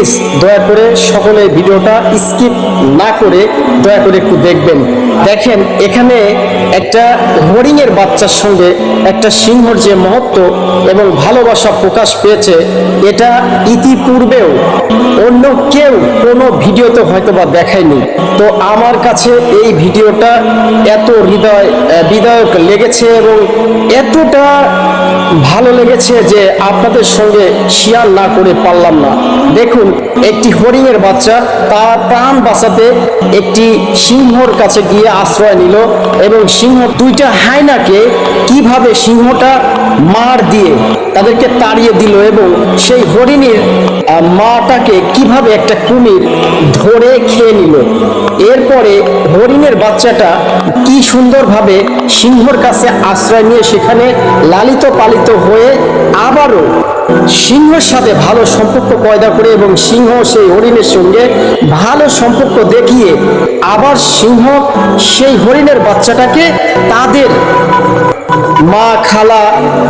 Please দয়া করে সকলে ভিডিওটা স্কিপ না করে দয়া করে একটু দেখবেন। দেখেন এখানে একটা হরিণের বাচ্চার সঙ্গে একটা সিংহর যে মহত্ব এবং ভালোবাসা প্রকাশ পেয়েছে, এটা ইতিপূর্বেও অন্য কেউ কোনো ভিডিওতে হয়তো বা দেখায়নি। তো আমার কাছে এই ভিডিওটা এত হৃদয়ক লেগেছে এবং এতটা ভালো লেগেছে যে আপনাদের সঙ্গে শেয়ার না করে পারলাম না। দেখুন, একটি হরিণের বাচ্চা তার প্রাণ বাঁচাতে একটি সিংহর কাছে গিয়ে আশ্রয় নিল এবং সিংহ দুইটা হায়নাকে কিভাবে সিংহটা মার দিয়ে তাদেরকে তাড়িয়ে দিল এবং সেই হরিণের মাটাকে কিভাবে একটা কুমির ধরে খেয়ে নিল। এরপরে হরিণের বাচ্চাটা কি সুন্দরভাবে সিংহর কাছে আশ্রয় নিয়ে সেখানে লালিত পালিত হয়ে আবারও সিংহের সাথে ভালো সম্পর্ক পয়দা করে এবং সিংহ সেই হরিণের সঙ্গে ভালো সম্পর্ক দেখিয়ে আবার সিংহ সেই হরিণের বাচ্চাটাকে তাদের মা খালা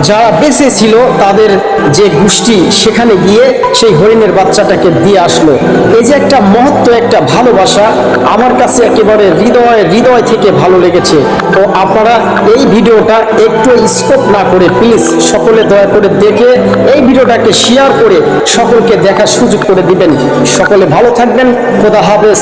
যারা বেঁচে ছিল তাদের যে গোষ্ঠী সেখানে গিয়ে সেই হরিণের বাচ্চাটাকে দিয়ে আসলো। এই যে একটা মহত্ব, একটা ভালোবাসা আমার কাছে একেবারে হৃদয় থেকে ভালো লেগেছে। তো আপনারা এই ভিডিওটা একটু স্কিপ না করে প্লিজ সকলে দয়া করে দেখে এই ভিডিওটাকে শেয়ার করে সকলকে দেখার সুযোগ করে দিবেন। সকলে ভালো থাকবেন। খোদা হাফেজ।